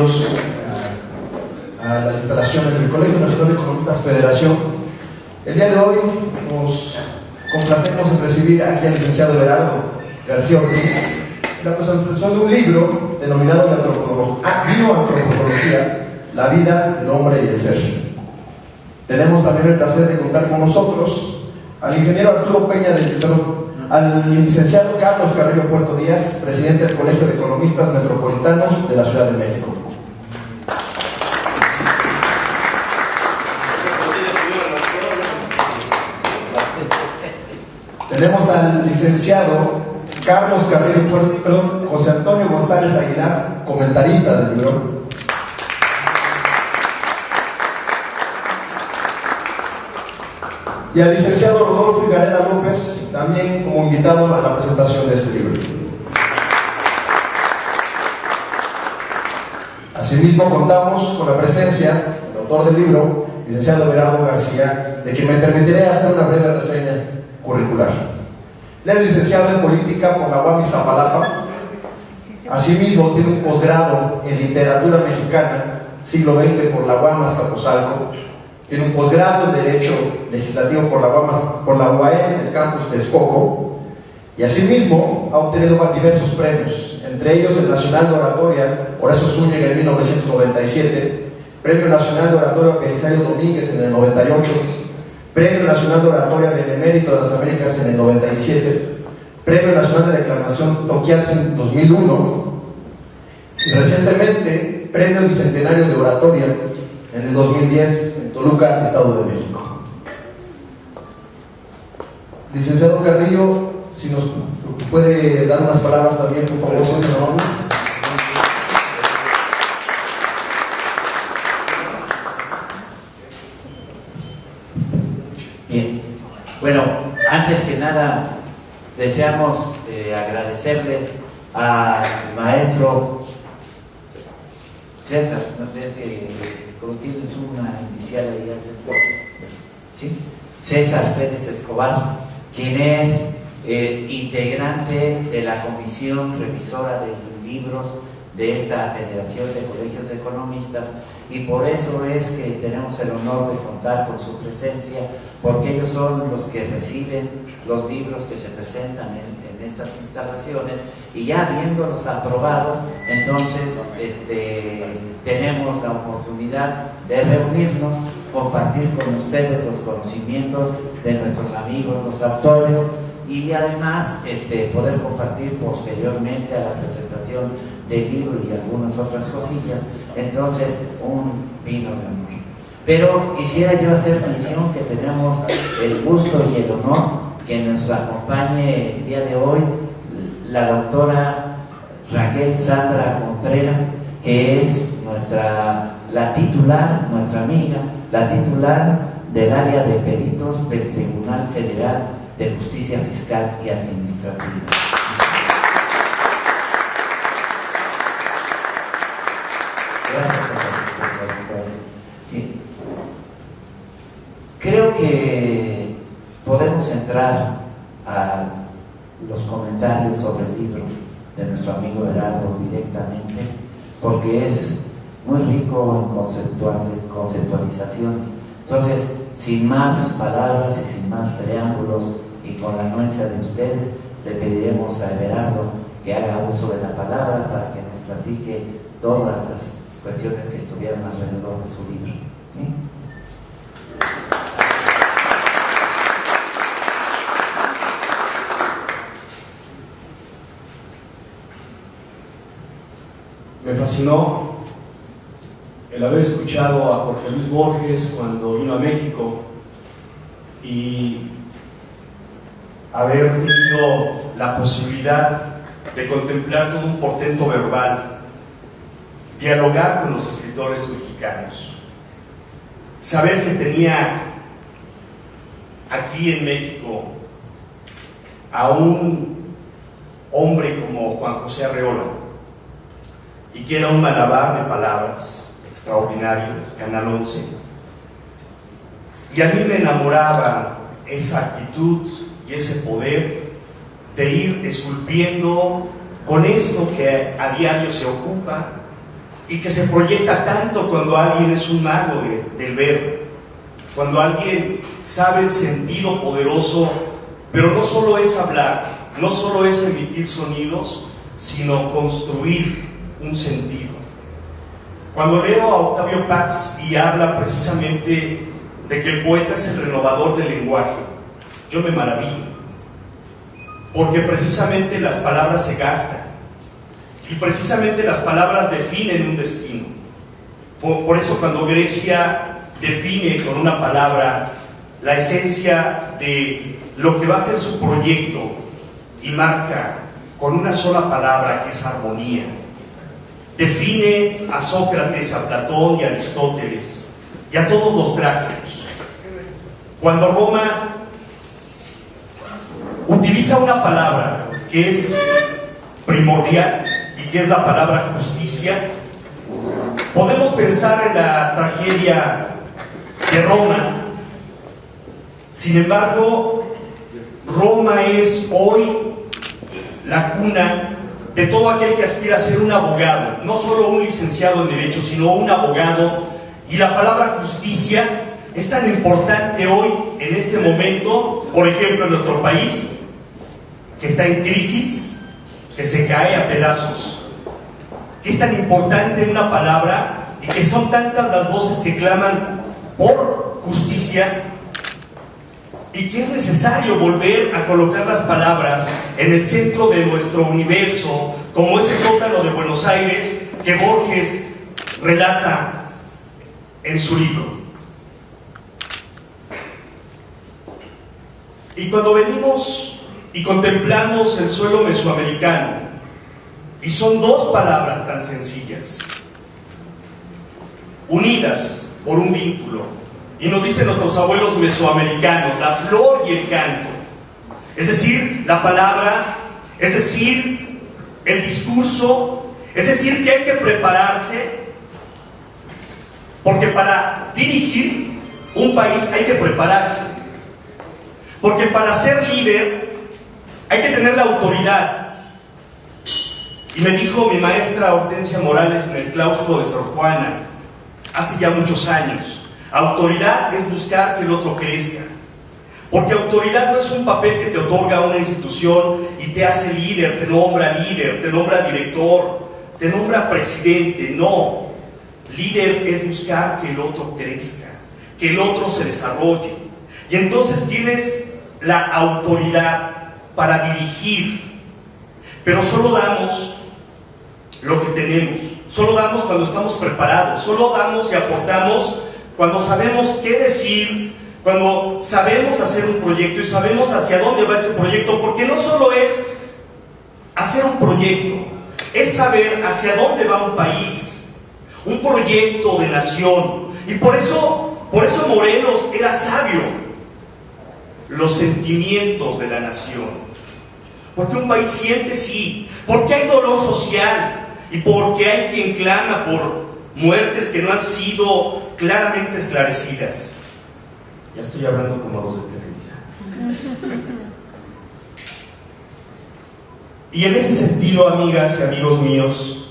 bienvenidos a las instalaciones del Colegio Nacional de Economistas Federación. El día de hoy nos complacemos en recibir aquí al licenciado Everardo García Ortiz en la presentación de un libro denominado Bioantropología, la vida, el hombre y el ser. Tenemos también el placer de contar con nosotros al ingeniero Arturo Peña al licenciado Carlos Carrillo Puerto Díaz, presidente del Colegio de Economistas Metropolitanos de la Ciudad de México. Tenemos al licenciado Carlos Carrillo Puerto, José Antonio González Aguilar, comentarista del libro. Y al licenciado Rodolfo Higareda López, también como invitado a la presentación de este libro. Asimismo, contamos con la presencia del autor del libro, licenciado Everardo García, de quien me permitiré hacer una breve reseña curricular. Él es licenciado en Política por la UAM Iztapalapa. Asimismo, tiene un posgrado en Literatura Mexicana, siglo XX, por la UAM Azcapotzalco. Tiene un posgrado en Derecho Legislativo por la UAM del campus de Texcoco, y asimismo ha obtenido diversos premios, entre ellos el Nacional de Oratoria Horacio Zúñiga en 1997, Premio Nacional de Oratoria Belisario Domínguez en el 98, Premio Nacional de Oratoria Benemérito de las Américas en el 97, Premio Nacional de Declamación Toquiatl en 2001, y recientemente Premio Bicentenario de Oratoria en el 2010 en Toluca, Estado de México. Licenciado Carrillo, si nos puede dar unas palabras también, por favor, señor. Bien, bueno, antes que nada deseamos agradecerle al maestro César, ¿no ves que como tienes una inicial ahí antes? ¿Sí? César Pérez Escobar, quien es integrante de la Comisión Revisora de Libros de esta Federación de Colegios de Economistas, y por eso es que tenemos el honor de contar con su presencia, porque ellos son los que reciben los libros que se presentan en estas instalaciones, y ya habiéndolos aprobado, entonces tenemos la oportunidad de reunirnos, compartir con ustedes los conocimientos de nuestros amigos, los autores, y además poder compartir posteriormente a la presentación del libro y algunas otras cosillas, entonces un vino de honor. Pero quisiera yo hacer mención que tenemos el gusto y el honor que nos acompañe el día de hoy la doctora Raquel Sandra Contreras, que es la titular, nuestra amiga, la titular del área de peritos del Tribunal Federal de Justicia Fiscal y Administrativa. Sí. Creo que podemos entrar a los comentarios sobre el libro de nuestro amigo Everardo directamente, porque es muy rico en conceptualizaciones. Entonces, sin más palabras y sin más preámbulos, y con la anuencia de ustedes, le pediremos a Everardo que haga uso de la palabra para que nos platique todas las cuestiones que estuvieran alrededor de su libro. ¿Sí? Me fascinó el haber escuchado a Jorge Luis Borges cuando vino a México y haber tenido la posibilidad de contemplar todo un portento verbal, dialogar con los escritores mexicanos, saber que tenía aquí en México a un hombre como Juan José Arreola, y que era un malabar de palabras extraordinario, Canal 11. Y a mí me enamoraba esa actitud y ese poder de ir esculpiendo con esto que a diario se ocupa y que se proyecta tanto cuando alguien es un mago del verbo, cuando alguien sabe el sentido poderoso, pero no solo es hablar, no solo es emitir sonidos, sino construir un sentido. Cuando leo a Octavio Paz y habla precisamente de que el poeta es el renovador del lenguaje, yo me maravillo, porque precisamente las palabras se gastan y precisamente las palabras definen un destino. Por eso cuando Grecia define con una palabra la esencia de lo que va a ser su proyecto y marca con una sola palabra, que es armonía, define a Sócrates, a Platón y a Aristóteles y a todos los trágicos. Cuando Roma utiliza una palabra que es primordial y que es la palabra justicia, podemos pensar en la tragedia de Roma. Sin embargo, Roma es hoy la cuna de todo aquel que aspira a ser un abogado, no solo un licenciado en Derecho, sino un abogado. Y la palabra justicia es tan importante hoy, en este momento, por ejemplo, en nuestro país, que está en crisis, que se cae a pedazos, que es tan importante una palabra y que son tantas las voces que claman por justicia, y que es necesario volver a colocar las palabras en el centro de nuestro universo, como ese sótano de Buenos Aires que Borges relata en su libro. Y cuando venimos y contemplamos el suelo mesoamericano, y son dos palabras tan sencillas, unidas por un vínculo, y nos dicen nuestros abuelos mesoamericanos, la flor y el canto, es decir, la palabra, es decir, el discurso, es decir, que hay que prepararse, porque para dirigir un país hay que prepararse, porque para ser líder hay que tener la autoridad. Y me dijo mi maestra Hortensia Morales en el claustro de Sor Juana, hace ya muchos años, autoridad es buscar que el otro crezca, porque autoridad no es un papel que te otorga una institución y te hace líder, te nombra director, te nombra presidente. No, líder es buscar que el otro crezca, que el otro se desarrolle, y entonces tienes la autoridad para dirigir. Pero solo damos lo que tenemos, solo damos cuando estamos preparados, solo damos y aportamos cuando sabemos qué decir, cuando sabemos hacer un proyecto y sabemos hacia dónde va ese proyecto, porque no solo es hacer un proyecto, es saber hacia dónde va un país, un proyecto de nación. Y por eso Morelos era sabio, los sentimientos de la nación, porque un país siente, sí, porque hay dolor social y porque hay quien clama por muertes que no han sido claramente esclarecidas. Ya estoy hablando como los de Televisa. Y en ese sentido, amigas y amigos míos,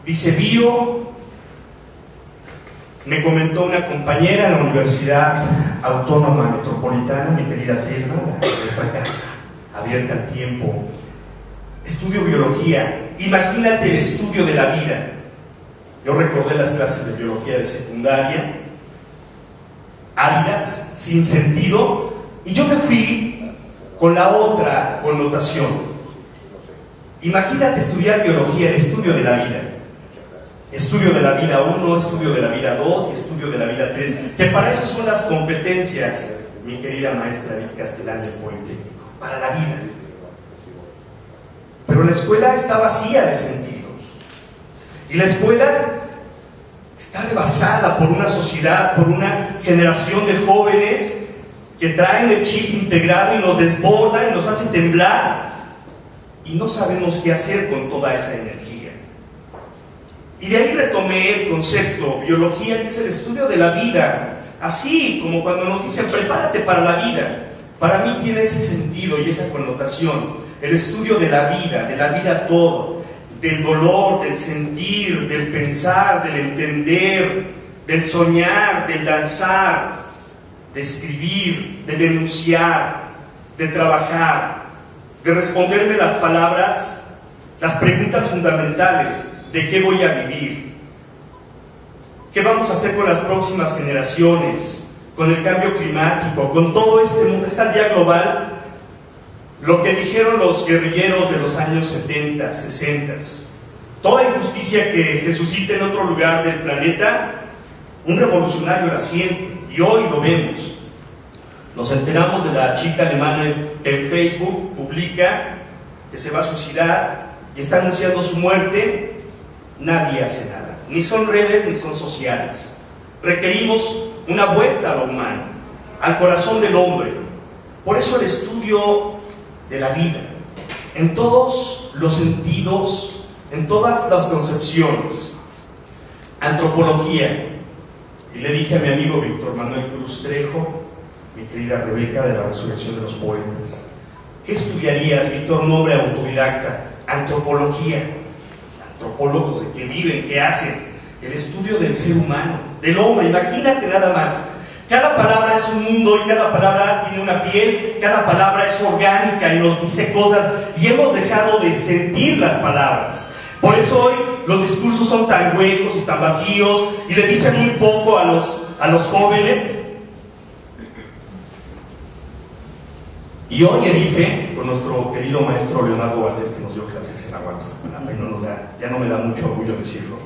dice Bio, me comentó una compañera en la Universidad Autónoma Metropolitana, mi querida Telma, nuestra casa, abierta al tiempo, estudio biología, imagínate el estudio de la vida. Yo recordé las clases de biología de secundaria, áridas, sin sentido, y yo me fui con la otra connotación. Imagínate estudiar biología, el estudio de la vida. Estudio de la vida 1, estudio de la vida 2 y estudio de la vida 3, que para eso son las competencias, mi querida maestra Edith Castellán del Politécnico, para la vida. Pero la escuela está vacía de sentidos. Y la escuela está rebasada por una sociedad, por una generación de jóvenes que traen el chip integrado y nos desborda y nos hace temblar. Y no sabemos qué hacer con toda esa energía. Y de ahí retomé el concepto biología, que es el estudio de la vida. Así como cuando nos dicen prepárate para la vida. Para mí tiene ese sentido y esa connotación. El estudio de la vida todo. del dolor, del sentir, del pensar, del entender, del soñar, del danzar, de escribir, de denunciar, de trabajar, de responderme las palabras, las preguntas fundamentales de qué voy a vivir, qué vamos a hacer con las próximas generaciones, con el cambio climático, con todo este mundo, esta aldea global. Lo que dijeron los guerrilleros de los años 70, 60, toda injusticia que se suscite en otro lugar del planeta, un revolucionario la siente, y hoy lo vemos. Nos enteramos de la chica alemana que en Facebook publica que se va a suicidar y está anunciando su muerte. Nadie hace nada, ni son redes ni son sociales. Requerimos una vuelta a lo humano, al corazón del hombre. Por eso el estudio de la vida, en todos los sentidos, en todas las concepciones. Antropología. Y le dije a mi amigo Víctor Manuel Cruz Trejo, mi querida Rebeca, de la Resurrección de los Poetas, ¿qué estudiarías, Víctor? Un hombre autodidacta. Antropología. Antropólogos de que viven, que hacen el estudio del ser humano, del hombre. Imagínate nada más. Cada palabra es un mundo y cada palabra tiene una piel, cada palabra es orgánica y nos dice cosas, y hemos dejado de sentir las palabras. Por eso hoy los discursos son tan huecos y tan vacíos y le dicen muy poco a los jóvenes. Y hoy el IFE, con nuestro querido maestro Leonardo Valdés, que nos dio clases en la UAM, ya no me da mucho orgullo decirlo,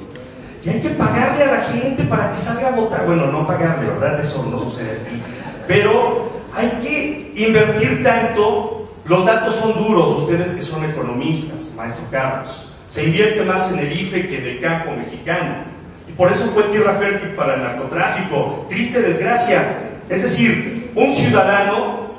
y hay que pagarle a la gente para que salga a votar. Bueno, no pagarle, ¿verdad? Eso no sucede aquí. Pero hay que invertir tanto. Los datos son duros, ustedes que son economistas, maestro Carlos. Se invierte más en el IFE que en el campo mexicano. Y por eso fue tierra fértil para el narcotráfico. Triste desgracia. Es decir, un ciudadano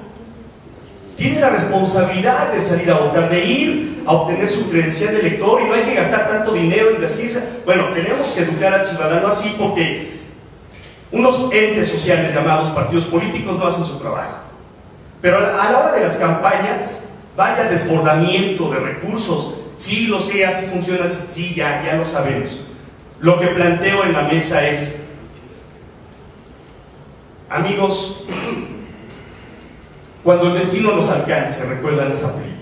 tiene la responsabilidad de salir a votar, de ir a obtener su credencial de elector, y no hay que gastar tanto dinero en decir, bueno, tenemos que educar al ciudadano así, porque unos entes sociales llamados partidos políticos no hacen su trabajo. Pero a la hora de las campañas, vaya desbordamiento de recursos. Sí, lo sé, así funciona, sí, ya lo sabemos. Lo que planteo en la mesa es, amigos, cuando el destino nos alcance, recuerdan esa película.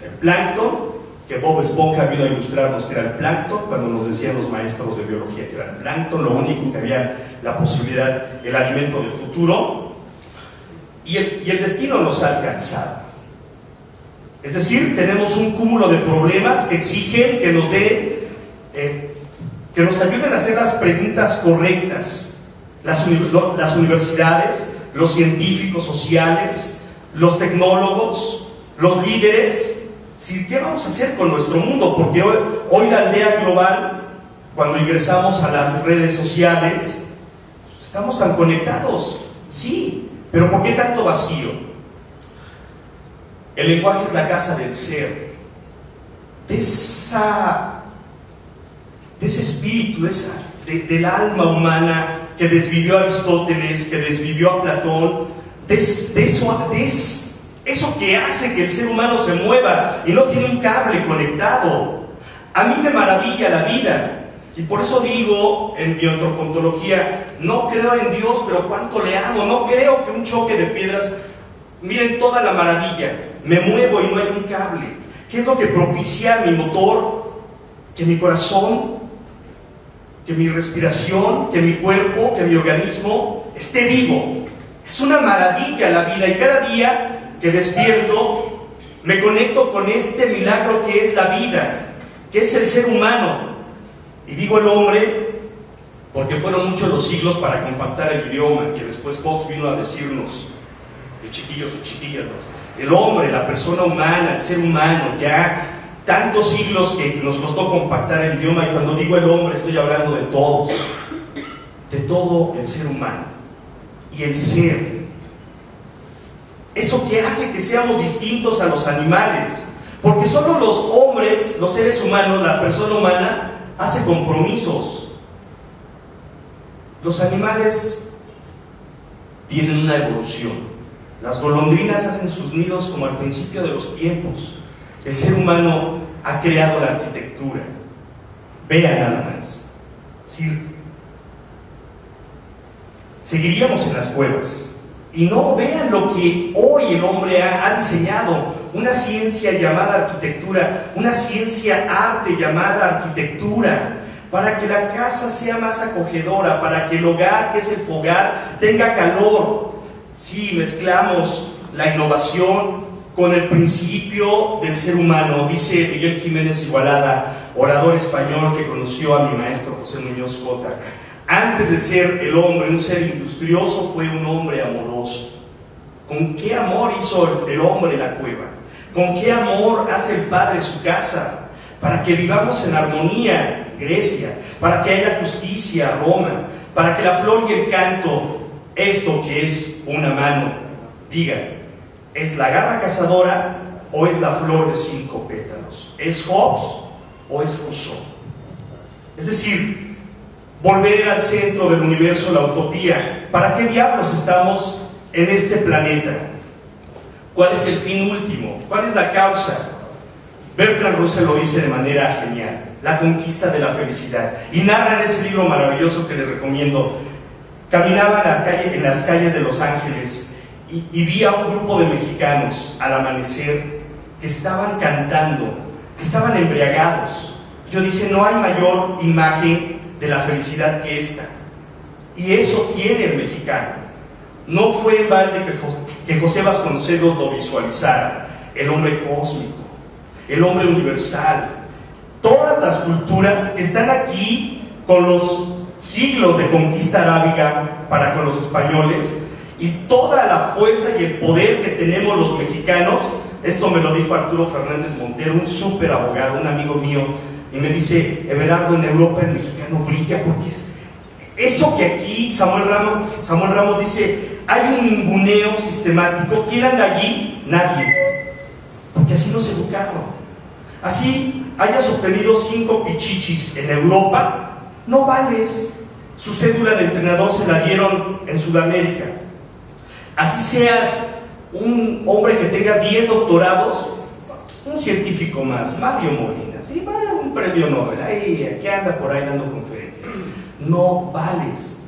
El plancton, que Bob Esponja vino a ilustrarnos que era el plancton, cuando nos decían los maestros de biología que era el plancton, lo único que había la posibilidad, el alimento del futuro, y el destino nos ha alcanzado. Es decir, tenemos un cúmulo de problemas que exigen que nos que nos ayuden a hacer las preguntas correctas. Las universidades, los científicos sociales, los tecnólogos, los líderes. ¿Qué vamos a hacer con nuestro mundo? Porque hoy la aldea global, cuando ingresamos a las redes sociales, estamos tan conectados, sí, pero ¿por qué tanto vacío? El lenguaje es la casa del ser, de ese espíritu, del alma humana que desvivió a Aristóteles, que desvivió a Platón, de eso que hace que el ser humano se mueva y no tiene un cable conectado. A mí me maravilla la vida, y por eso digo en mi antropología, no creo en Dios, pero cuánto le amo. No creo que un choque de piedras, miren toda la maravilla, me muevo y no hay un cable. ¿Qué es lo que propicia mi motor? Que mi corazón, que mi respiración, que mi cuerpo, que mi organismo esté vivo. Es una maravilla la vida, y cada día que despierto me conecto con este milagro que es la vida, que es el ser humano. Y digo el hombre porque fueron muchos los siglos para compactar el idioma, que después Fox vino a decirnos, de chiquillos y chiquillas, el hombre, la persona humana, el ser humano, ya tantos siglos que nos costó compactar el idioma. Y cuando digo el hombre estoy hablando de todos, de todo el ser humano. Y el ser, eso que hace que seamos distintos a los animales, porque solo los hombres, los seres humanos, la persona humana hace compromisos. Los animales tienen una evolución. Las golondrinas hacen sus nidos como al principio de los tiempos. El ser humano ha creado la arquitectura. Vea nada más. Sí, seguiríamos en las cuevas. Y no vean lo que hoy el hombre ha diseñado, una ciencia llamada arquitectura, una ciencia arte llamada arquitectura, para que la casa sea más acogedora, para que el hogar, que es el fogar, tenga calor. Sí, mezclamos la innovación con el principio del ser humano, dice Miguel Jiménez Igualada, orador español que conoció a mi maestro José Muñoz Cota. Antes de ser el hombre un ser industrioso, fue un hombre amoroso. ¿Con qué amor hizo el hombre la cueva? ¿Con qué amor hace el Padre su casa? Para que vivamos en armonía, Grecia, para que haya justicia, Roma, para que la flor y el canto, esto que es una mano, digan, ¿es la garra cazadora o es la flor de 5 pétalos? ¿Es Hobbes o es Rousseau? Es decir, volver al centro del universo, la utopía. ¿Para qué diablos estamos en este planeta? ¿Cuál es el fin último? ¿Cuál es la causa? Bertrand Russell lo dice de manera genial: la conquista de la felicidad. Y narra en ese libro maravilloso que les recomiendo. Caminaba en las calles de Los Ángeles y vi a un grupo de mexicanos al amanecer que estaban cantando, que estaban embriagados. Yo dije, no hay mayor imagen de la felicidad que esta. Y eso tiene el mexicano. No fue en balde que José Vasconcelos lo visualizara: el hombre cósmico, el hombre universal. Todas las culturas que están aquí con los siglos de conquista arábiga para con los españoles y toda la fuerza y el poder que tenemos los mexicanos. Esto me lo dijo Arturo Fernández Montero, un súper abogado, un amigo mío, y me dice: Everardo, en Europa el mexicano brilla porque es eso que aquí Samuel Ramos dice, hay un ninguneo sistemático. ¿Quién anda allí? Nadie, porque así nos educaron. Así hayas obtenido 5 pichichis en Europa, no vales. Su cédula de entrenador se la dieron en Sudamérica. Así seas un hombre que tenga 10 doctorados, un científico más, Mario Molina, sí, un premio Nobel, ahí, que anda por ahí dando conferencias, no vales.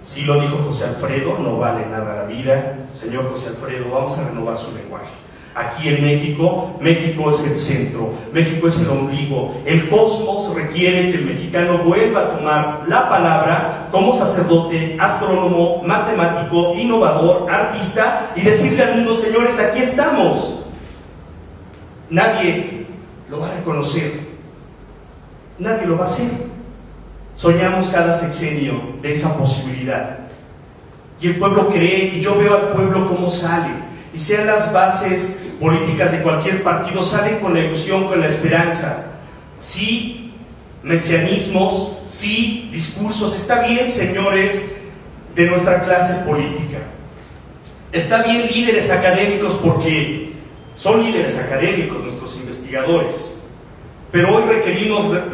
Sí lo dijo José Alfredo, no vale nada la vida. Señor José Alfredo, vamos a renovar su lenguaje. Aquí en México, México es el centro, México es el ombligo. El cosmos requiere que el mexicano vuelva a tomar la palabra como sacerdote, astrónomo, matemático, innovador, artista, y decirle al mundo: señores, aquí estamos. Nadie lo va a reconocer, nadie lo va a hacer. Soñamos cada sexenio de esa posibilidad, y el pueblo cree, y yo veo al pueblo cómo sale. Y sean las bases políticas de cualquier partido, salen con la ilusión, con la esperanza. Sí, mesianismos, sí, discursos. Está bien, señores de nuestra clase política. Está bien, líderes académicos, porque son líderes académicos nuestros investigadores. Pero hoy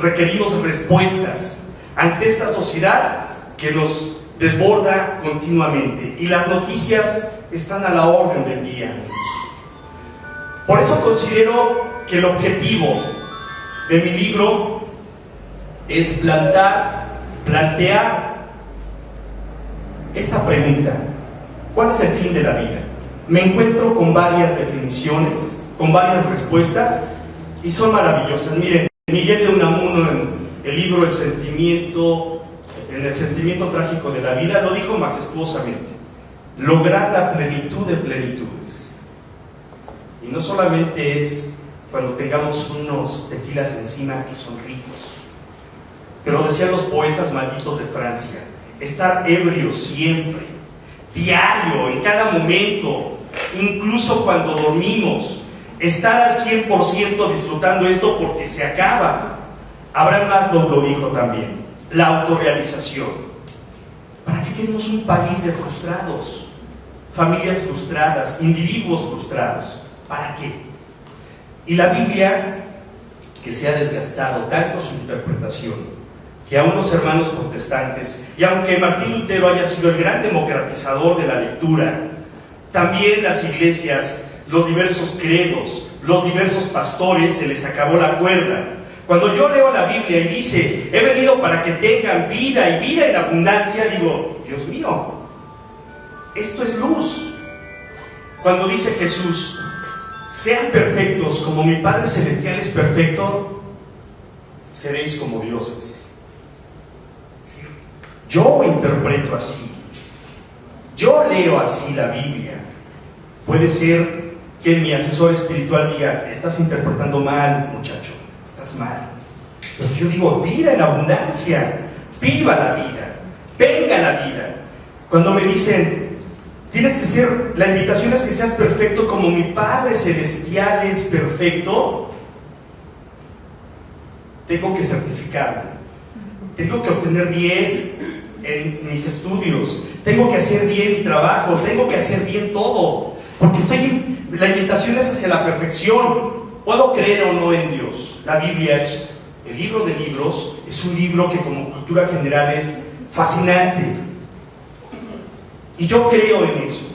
requerimos respuestas ante esta sociedad que nos desborda continuamente. Y las noticias están a la orden del día, amigos. Por eso considero que el objetivo de mi libro es plantear esta pregunta: ¿cuál es el fin de la vida? Me encuentro con varias definiciones, con varias respuestas, y son maravillosas. Miren, Miguel de Unamuno, en el libro El sentimiento trágico de la vida, lo dijo majestuosamente: lograr la plenitud de plenitudes. Y no solamente es cuando tengamos unos tequilas encima que son ricos, pero decían los poetas malditos de Francia: estar ebrio siempre, diario, en cada momento, incluso cuando dormimos, estar al 100% disfrutando esto, porque se acaba. Abraham Maslow lo dijo también: la autorrealización. ¿Para qué queremos un país de frustrados? Familias frustradas, individuos frustrados. ¿Para qué? Y la Biblia, que se ha desgastado tanto su interpretación, que a unos hermanos protestantes, y aunque Martín Lutero haya sido el gran democratizador de la lectura, también las iglesias los diversos credos, los diversos pastores, se les acabó la cuerda. Cuando yo leo la Biblia y dice, he venido para que tengan vida y vida en abundancia, digo, Dios mío, esto es luz. Cuando dice Jesús, sean perfectos como mi Padre Celestial es perfecto, seréis como dioses. Yo interpreto así, yo leo así la Biblia. Puede ser que mi asesor espiritual diga, estás interpretando mal, muchacho, estás mal. Pero yo digo, vida en abundancia, viva la vida, venga la vida. Cuando me dicen, tienes que ser, la invitación es que seas perfecto como mi Padre Celestial es perfecto, tengo que certificarme, tengo que obtener 10 en mis estudios, tengo que hacer bien mi trabajo, tengo que hacer bien todo, porque la invitación es hacia la perfección. Puedo creer o no en Dios. La Biblia es el libro de libros, es un libro que como cultura general es fascinante. Y yo creo en eso.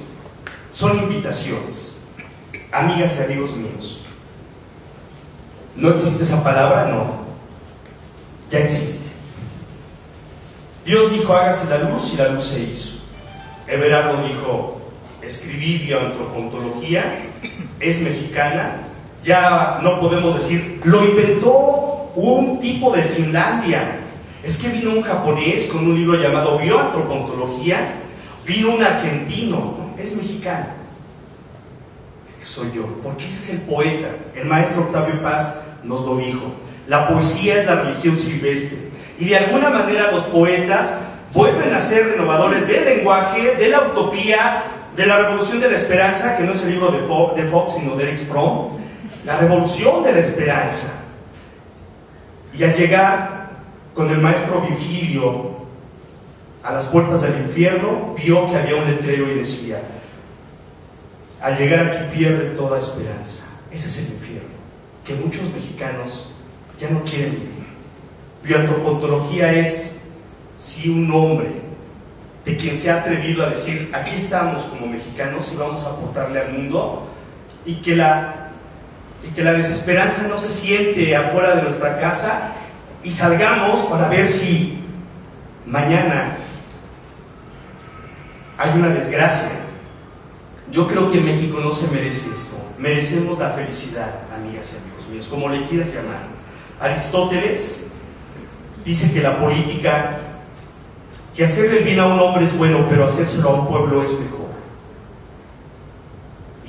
Son invitaciones. Amigas y amigos míos, ¿no existe esa palabra? No. Ya existe. Dios dijo, hágase la luz, y la luz se hizo. Everardo dijo, escribí bioantropología, es mexicana. Ya no podemos decir, lo inventó un tipo de Finlandia. Es que vino un japonés con un libro llamado Bioantropología, vino un argentino, ¿no? Es mexicano. Es que soy yo, porque ese es el poeta. El maestro Octavio Paz nos lo dijo. La poesía es la religión silvestre. Y de alguna manera los poetas vuelven a ser renovadores del lenguaje, de la utopía, de la revolución de la esperanza, que no es el libro de Fox, sino de Eric Fromm. La revolución de la esperanza. Y al llegar con el maestro Virgilio a las puertas del infierno, vio que había un letrero y decía, al llegar aquí pierde toda esperanza. Ese es el infierno, que muchos mexicanos ya no quieren vivir. Bioantropología es, si un hombre de quien se ha atrevido a decir, aquí estamos como mexicanos y vamos a aportarle al mundo, y que la desesperanza no se siente afuera de nuestra casa, y salgamos para ver si mañana hay una desgracia. Yo creo que México no se merece esto. Merecemos la felicidad, amigas y amigos míos, como le quieras llamar. Aristóteles dice que la política, que hacerle el bien a un hombre es bueno, pero hacérselo a un pueblo es mejor.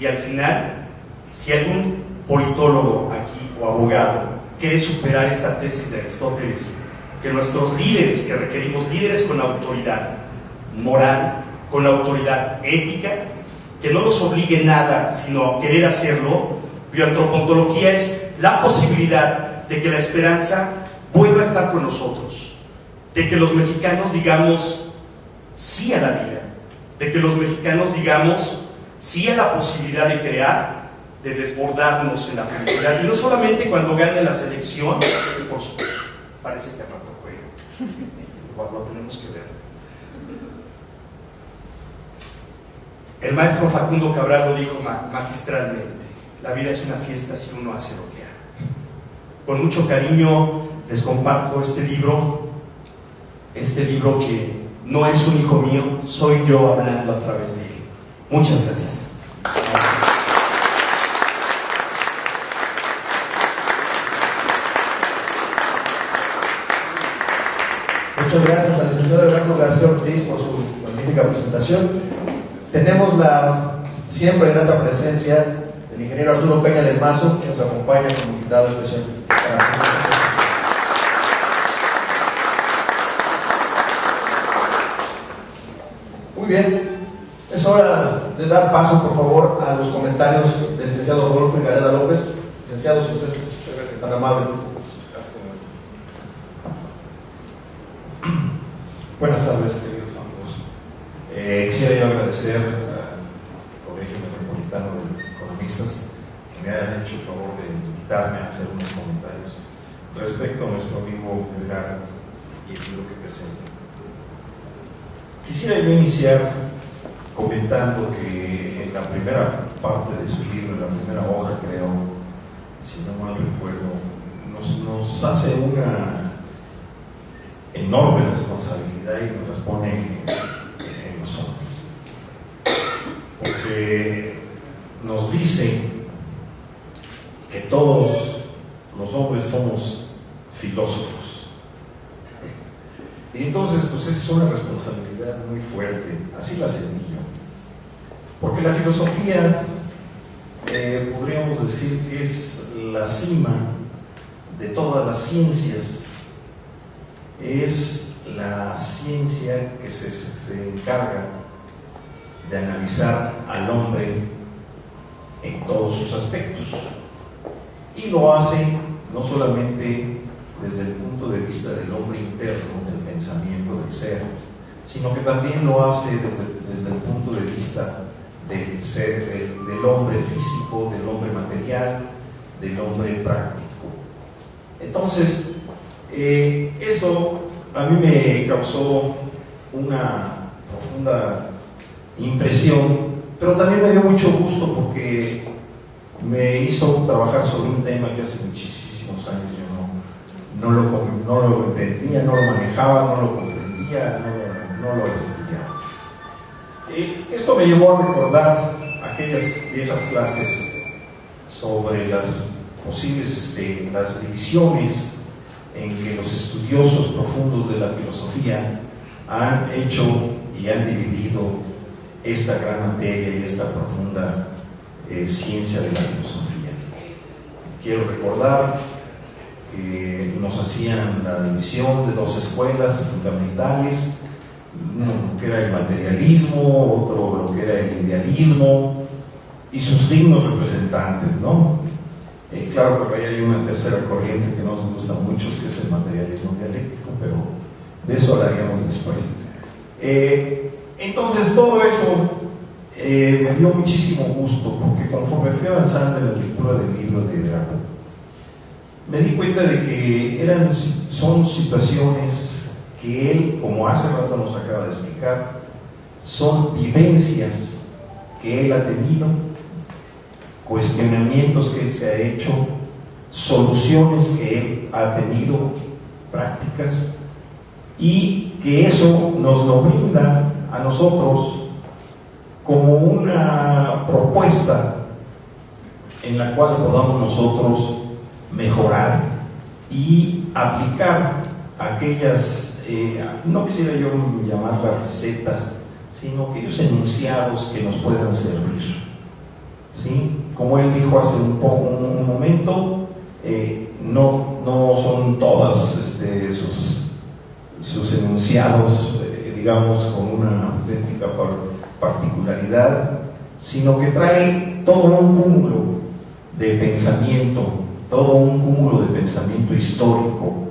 Y al final, si algún politólogo aquí o abogado quiere superar esta tesis de Aristóteles, que nuestros líderes, que requerimos líderes con autoridad moral, con autoridad ética, que no nos obligue nada, sino a querer hacerlo, bioantropología es la posibilidad de que la esperanza vuelva a estar con nosotros, de que los mexicanos digamos sí a la vida, de que los mexicanos digamos sí a la posibilidad de crear, de desbordarnos en la felicidad, y no solamente cuando gane la selección, que por supuesto parece que al rato juega, igual lo tenemos que ver. El maestro Facundo Cabral lo dijo magistralmente: la vida es una fiesta si uno hace lo que ama. Con mucho cariño les comparto este libro que no es un hijo mío, soy yo hablando a través de él. Muchas gracias. Muchas gracias al licenciado Everardo García Ortiz por su magnífica presentación. Tenemos la siempre grata presencia del ingeniero Arturo Peña del Mazo, que nos acompaña como invitado especial. Muy bien, es hora de dar paso, por favor, a los comentarios del licenciado Rodolfo Higareda López. Licenciado, si usted es tan amable. Buenas tardes, queridos amigos. Quisiera yo agradecer al Colegio Metropolitano de Economistas que me hayan hecho el favor de invitarme a hacer unos comentarios respecto a nuestro amigo Edgar y el libro que presenta. Quisiera yo iniciar comentando que en la primera parte de su libro, en la primera hoja, creo, si no mal recuerdo, nos hace una enorme responsabilidad y nos las pone en los hombros, porque nos dice que todos los hombres somos filósofos. Y entonces, pues esa es una responsabilidad muy fuerte, así la sentí yo. Porque la filosofía, podríamos decir que es la cima de todas las ciencias, es la ciencia que se encarga de analizar al hombre en todos sus aspectos. Y lo hace no solamente desde el punto de vista del hombre interno, del pensamiento, del ser, sino que también lo hace desde el punto de vista del ser, del hombre físico, del hombre material, del hombre práctico. Entonces, eso a mí me causó una profunda impresión, pero también me dio mucho gusto porque me hizo trabajar sobre un tema que hace muchísimos años yo no lo entendía, no lo manejaba, no lo comprendía, no lo estudiaba. Esto me llevó a recordar aquellas viejas clases sobre las posibles las divisiones en que los estudiosos profundos de la filosofía han hecho y han dividido esta gran materia y esta profunda ciencia de la filosofía. Quiero recordar que nos hacían la división de dos escuelas fundamentales, uno que era el materialismo, otro lo que era el idealismo y sus dignos representantes, ¿no? Claro que hay una tercera corriente que no nos gusta mucho, que es el materialismo dialéctico, pero de eso hablaríamos después. Entonces todo eso me dio muchísimo gusto, porque conforme fui avanzando en la lectura del libro de Everardo, me di cuenta de que son situaciones que él, como hace rato nos acaba de explicar, son vivencias que él ha tenido, cuestionamientos que él se ha hecho, soluciones que él ha tenido, prácticas, y que eso nos lo brinda a nosotros como una propuesta en la cual podamos nosotros mejorar y aplicar aquellas, no quisiera yo llamarlas recetas, sino aquellos enunciados que nos puedan servir, ¿sí? Como él dijo hace un momento, no son todas sus enunciados, digamos, con una auténtica particularidad, sino que trae todo un cúmulo de pensamiento, todo un cúmulo de pensamiento histórico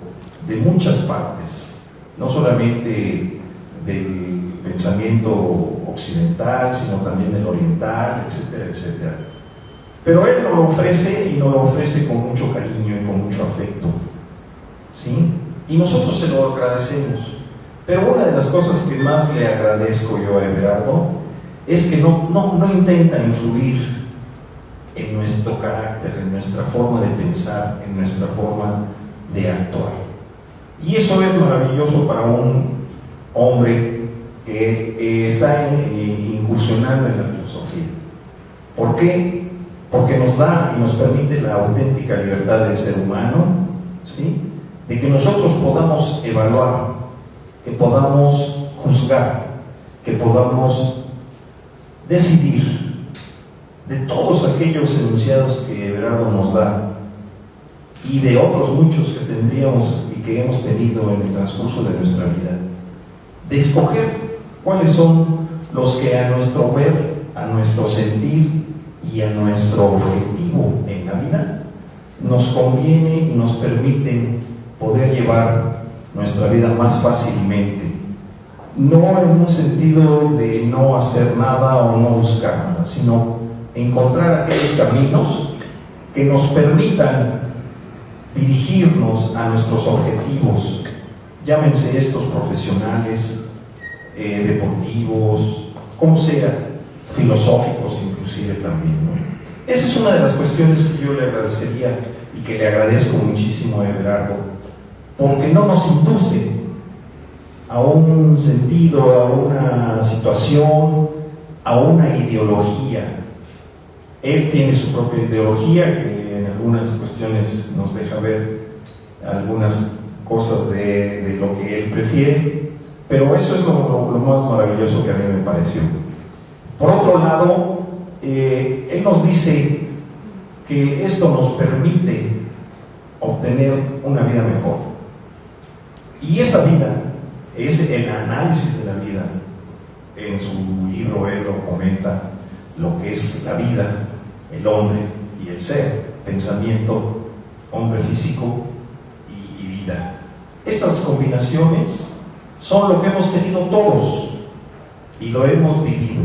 de muchas partes, no solamente del pensamiento occidental, sino también del oriental, etcétera, etcétera. Pero él nos lo ofrece y nos lo ofrece con mucho cariño y con mucho afecto, ¿sí? Y nosotros se lo agradecemos. Pero una de las cosas que más le agradezco yo a Everardo es que no intenta influir en nuestro carácter, en nuestra forma de pensar, en nuestra forma de actuar. Y eso es maravilloso para un hombre que está incursionando en la filosofía. ¿Por qué? Porque nos da y nos permite la auténtica libertad del ser humano, ¿sí? De que nosotros podamos evaluar, que podamos juzgar, que podamos decidir de todos aquellos enunciados que Everardo nos da y de otros muchos que tendríamos y que hemos tenido en el transcurso de nuestra vida, de escoger cuáles son los que a nuestro ver, a nuestro sentir y a nuestro objetivo en la vida nos conviene y nos permiten poder llevar nuestra vida más fácilmente, no en un sentido de no hacer nada o no buscar nada, sino encontrar aquellos caminos que nos permitan dirigirnos a nuestros objetivos, llámense estos profesionales, deportivos, como sea, filosóficos inclusive también, ¿no? Esa es una de las cuestiones que yo le agradecería y que le agradezco muchísimo a Everardo, porque no nos induce a un sentido, a una situación, a una ideología. Él tiene su propia ideología, que en algunas cuestiones nos deja ver algunas cosas de lo que él prefiere, pero eso es lo más maravilloso que a mí me pareció. Por otro lado, él nos dice que esto nos permite obtener una vida mejor. Y esa vida es el análisis de la vida. En su libro él lo comenta, lo que es la vida, el hombre y el ser, pensamiento, hombre físico y vida. Estas combinaciones son lo que hemos tenido todos y lo hemos vivido.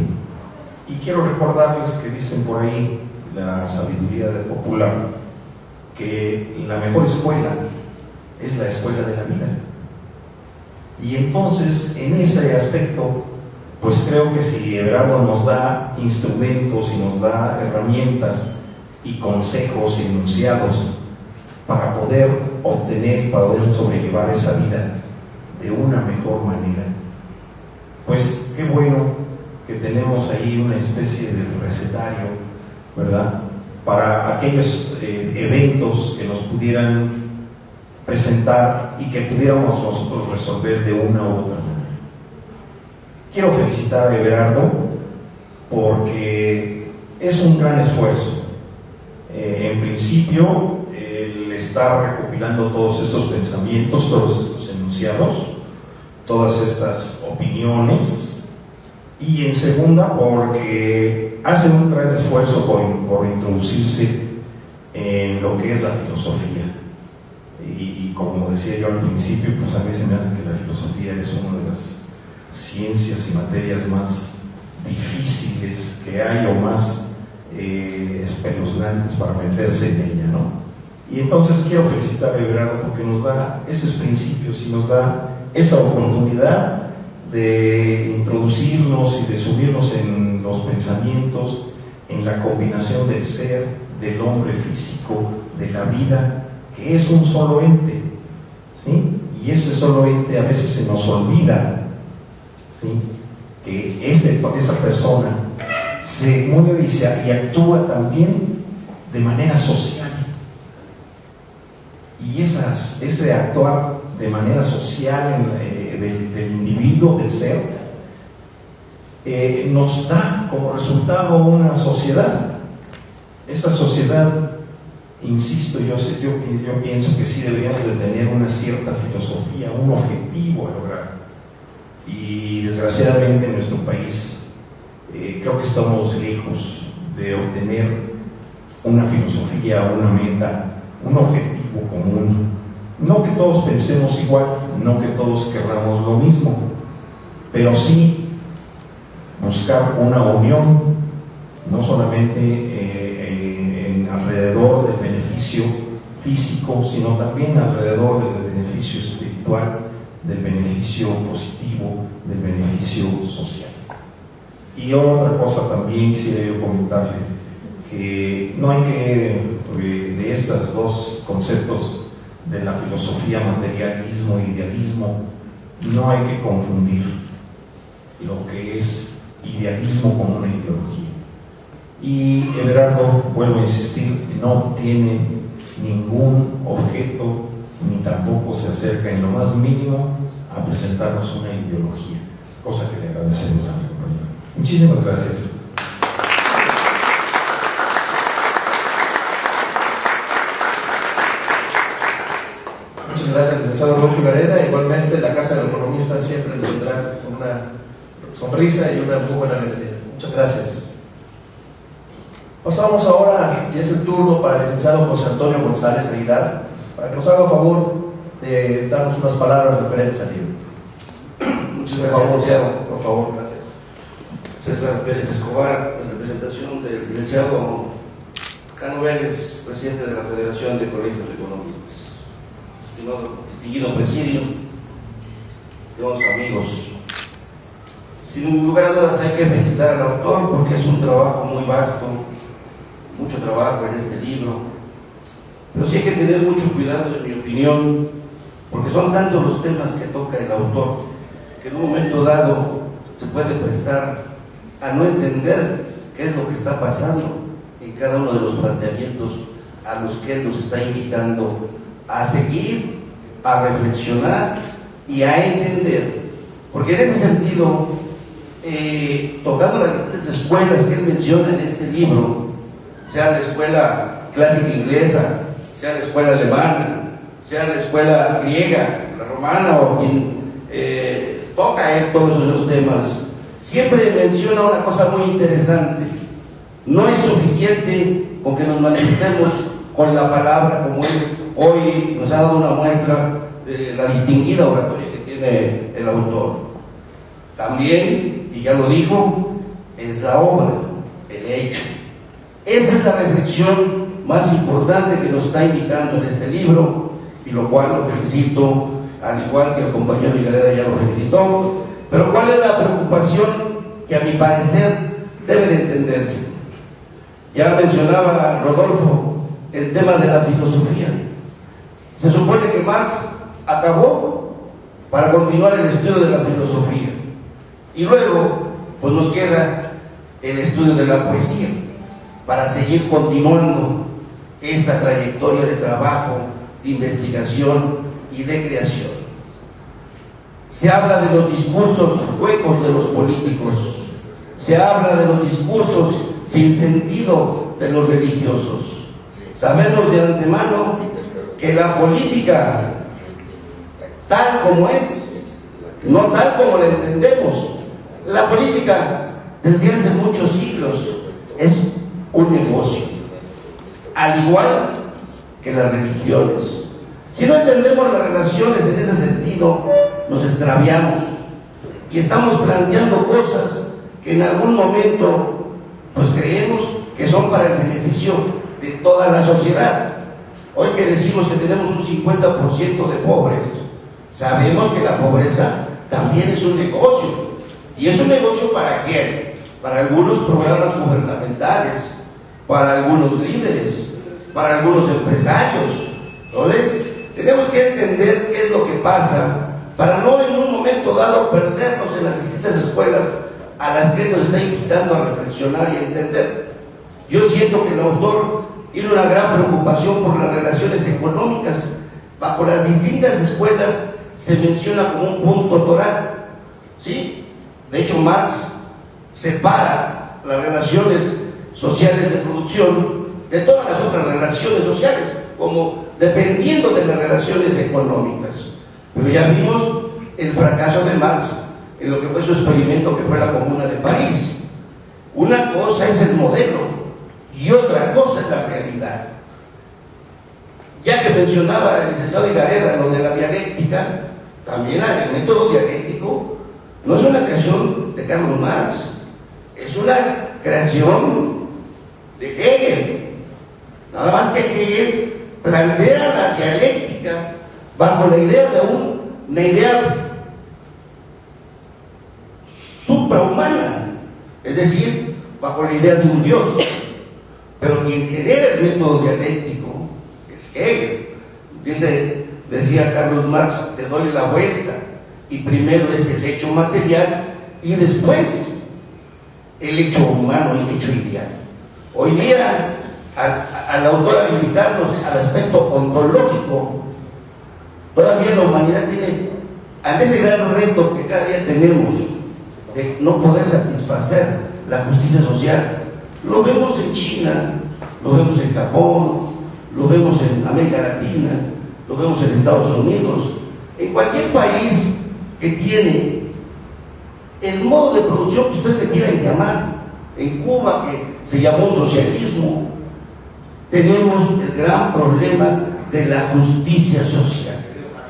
Y quiero recordarles que dicen por ahí la sabiduría popular que la mejor escuela es la escuela de la vida. Y entonces, en ese aspecto, pues creo que si Everardo nos da instrumentos y nos da herramientas y consejos y enunciados para poder obtener y para poder sobrellevar esa vida de una mejor manera, pues qué bueno que tenemos ahí una especie de recetario, ¿verdad?, para aquellos eventos que nos pudieran presentar y que pudiéramos nosotros resolver de una u otra manera. Quiero felicitar a Everardo porque es un gran esfuerzo. En principio, el estar recopilando todos estos pensamientos, todos estos enunciados, todas estas opiniones, y en segunda, porque hace un gran esfuerzo por introducirse en lo que es la filosofía. Y como decía yo al principio, pues a mí se me hace que la filosofía es una de las ciencias y materias más difíciles que hay, o más espeluznantes para meterse en ella, ¿no? Y entonces quiero felicitar a Everardo porque nos da esos principios y nos da esa oportunidad de introducirnos y de subirnos en los pensamientos, en la combinación del ser, del hombre físico, de la vida, que es un solo ente, ¿sí? Y ese solo ente a veces se nos olvida, ¿sí?, que esa persona se mueve y actúa también de manera social. Y ese actuar de manera social del individuo, del ser, nos da como resultado una sociedad. Esa sociedad, insisto, yo pienso que sí deberíamos de tener una cierta filosofía, un objetivo a lograr. Y desgraciadamente en nuestro país creo que estamos lejos de obtener una filosofía, una meta, un objetivo común. No que todos pensemos igual, no que todos querramos lo mismo, pero sí buscar una unión, no solamente alrededor del beneficio físico, sino también alrededor del beneficio espiritual, del beneficio positivo, del beneficio social. Y otra cosa también quisiera yo comentarle, que no hay que, de estos dos conceptos de la filosofía, materialismo e idealismo, no hay que confundir lo que es idealismo con una ideología. Y Everardo, vuelvo a insistir, no tiene ningún objeto, ni tampoco se acerca en lo más mínimo a presentarnos una ideología, cosa que le agradecemos a mi compañero. Muchísimas gracias. Muchas gracias, licenciado Roque Vareda. Igualmente, la Casa del Economista siempre le tendrá con una sonrisa y una muy buena lección. Muchas gracias. Pasamos ahora, y es el turno para el licenciado José Antonio González Aguilar, para que nos haga favor de darnos unas palabras referentes al libro. Muchas gracias, licenciado. Por favor, gracias. César Pérez Escobar, en representación del licenciado Cano Vélez, presidente de la Federación de Colegios Económicos. Estimado distinguido presidio, estimados amigos, Sin lugar a dudas hay que felicitar al autor porque es un trabajo muy vasto, mucho trabajo en este libro, pero sí hay que tener mucho cuidado, en mi opinión, porque son tantos los temas que toca el autor que en un momento dado se puede prestar a no entender qué es lo que está pasando en cada uno de los planteamientos a los que él nos está invitando a seguir, a reflexionar y a entender. Porque en ese sentido, tocando las distintas escuelas que él menciona en este libro, sea la escuela clásica inglesa, sea la escuela alemana, sea la escuela griega, la romana o quien toca él todos esos temas, siempre menciona una cosa muy interesante. No es suficiente con que nos manifestemos con la palabra, como él hoy nos ha dado una muestra de la distinguida oratoria que tiene el autor. También, y ya lo dijo, es la obra, el hecho. Esa es la reflexión más importante que nos está invitando en este libro, y lo cual lo felicito, al igual que el compañero Vigareda ya lo felicitó. Pero ¿cuál es la preocupación que a mi parecer debe de entenderse? Ya mencionaba Rodolfo el tema de la filosofía. Se supone que Marx acabó para continuar el estudio de la filosofía, y luego pues nos queda el estudio de la poesía para seguir continuando esta trayectoria de trabajo, de investigación y de creación. Se habla de los discursos huecos de los políticos, se habla de los discursos sin sentido de los religiosos. Sabemos de antemano que la política, tal como es, no tal como la entendemos, la política desde hace muchos siglos es un negocio, al igual que las religiones. Si no entendemos las relaciones en ese sentido, nos extraviamos y estamos planteando cosas que en algún momento pues creemos que son para el beneficio de toda la sociedad. Hoy que decimos que tenemos un 50% de pobres, sabemos que la pobreza también es un negocio. ¿Y es un negocio para quién? Para algunos programas gubernamentales, para algunos líderes, para algunos empresarios. Entonces, tenemos que entender qué es lo que pasa para no en un momento dado perdernos en las distintas escuelas a las que nos está invitando a reflexionar y a entender. Yo siento que el autor tiene una gran preocupación por las relaciones económicas. Bajo las distintas escuelas se menciona como un punto toral, ¿sí? De hecho, Marx separa las relaciones sociales de producción de todas las otras relaciones sociales, como dependiendo de las relaciones económicas. Pero ya vimos el fracaso de Marx en lo que fue su experimento, que fue la Comuna de París. Una cosa es el modelo y otra cosa es la realidad. Ya que mencionaba el licenciado Vigareda lo de la dialéctica, también el método dialéctico no es una creación de Karl Marx, es una creación de Hegel. Nada más que Hegel plantea la dialéctica bajo la idea de una idea suprahumana, es decir, bajo la idea de un Dios. Pero quien genera el método dialéctico es Hegel. Decía Carlos Marx, te doy la vuelta, y primero es el hecho material y después el hecho humano y el hecho ideal. Hoy día, al autor al invitarnos al aspecto ontológico, todavía la humanidad tiene a ese gran reto que cada día tenemos de no poder satisfacer la justicia social. Lo vemos en China, lo vemos en Japón, lo vemos en América Latina, lo vemos en Estados Unidos, en cualquier país que tiene el modo de producción que ustedes le quieran llamar. En Cuba, que se llamó un socialismo, tenemos el gran problema de la justicia social.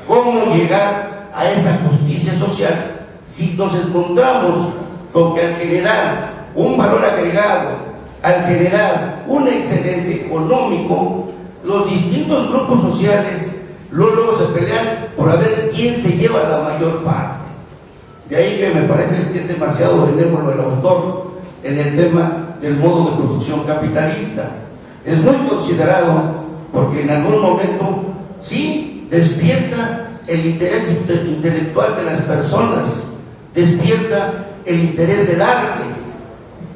¿Cómo llegar a esa justicia social si nos encontramos con que al generar un valor agregado, al generar un excedente económico, los distintos grupos sociales luego se pelean por ver quién se lleva la mayor parte? De ahí que me parece que es demasiado benévolo el autor en el tema del modo de producción capitalista. Es muy considerado porque en algún momento sí despierta el interés intelectual de las personas, despierta el interés del arte,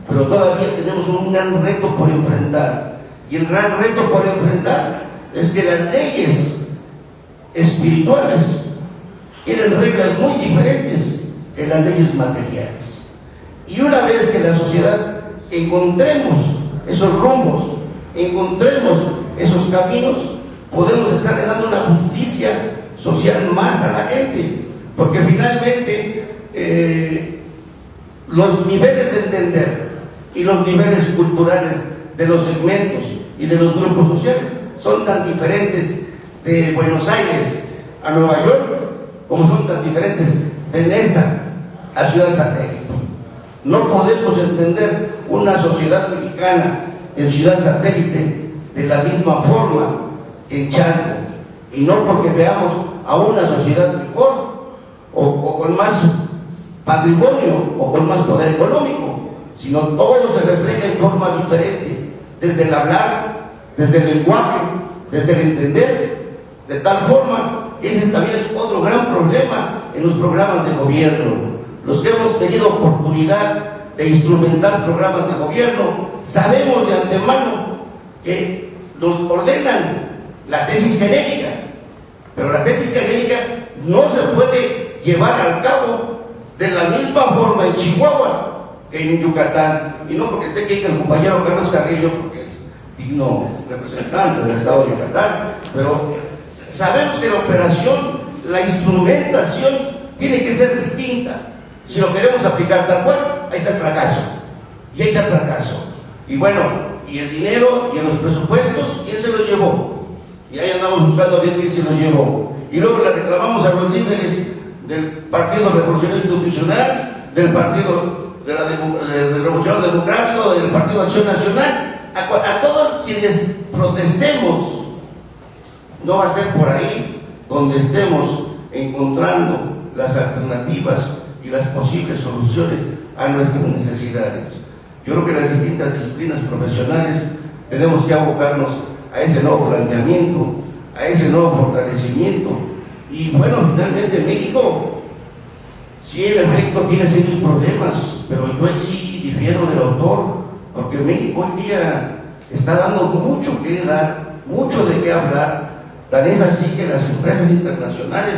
pero todavía tenemos un gran reto por enfrentar. Y el gran reto por enfrentar es que las leyes espirituales tienen reglas muy diferentes que las leyes materiales. Y una vez que la sociedad encontremos esos rumbos, encontremos esos caminos, podemos estarle dando una justicia social más a la gente, porque finalmente los niveles de entender y los niveles culturales de los segmentos y de los grupos sociales son tan diferentes de Buenos Aires a Nueva York como son tan diferentes de Nesa a Ciudad Satélite. No podemos entender una sociedad mexicana en Ciudad Satélite de la misma forma que en Chalco, y no porque veamos a una sociedad mejor o con más patrimonio o con más poder económico, sino todo se refleja en forma diferente, desde el hablar, desde el lenguaje, desde el entender, de tal forma que ese también es otro gran problema en los programas de gobierno. Los que hemos tenido oportunidad de instrumentar programas de gobierno, sabemos de antemano que nos ordenan la tesis genérica, pero la tesis genérica no se puede llevar al cabo de la misma forma en Chihuahua que en Yucatán, y no porque esté aquí el compañero Carlos Carrillo, porque es digno representante del estado de Yucatán, pero sabemos que la operación, la instrumentación tiene que ser distinta. Si lo queremos aplicar tal cual, ahí está el fracaso, y ahí está el fracaso. Y bueno, y el dinero y los presupuestos, ¿quién se los llevó? Y ahí andamos buscando bien quién se los llevó. Y luego le reclamamos a los líderes del Partido Revolucionario Institucional, del Partido del Revolucionario Democrático, del Partido Acción Nacional, a todos quienes protestemos. No va a ser por ahí donde estemos encontrando las alternativas y las posibles soluciones a nuestras necesidades. Yo creo que las distintas disciplinas profesionales tenemos que abocarnos a ese nuevo planteamiento, a ese nuevo fortalecimiento. Y bueno, finalmente México, sí, en efecto, tiene serios problemas, pero yo sí difiero del autor, porque México hoy día está dando mucho que dar, mucho de qué hablar. Tan es así que las empresas internacionales,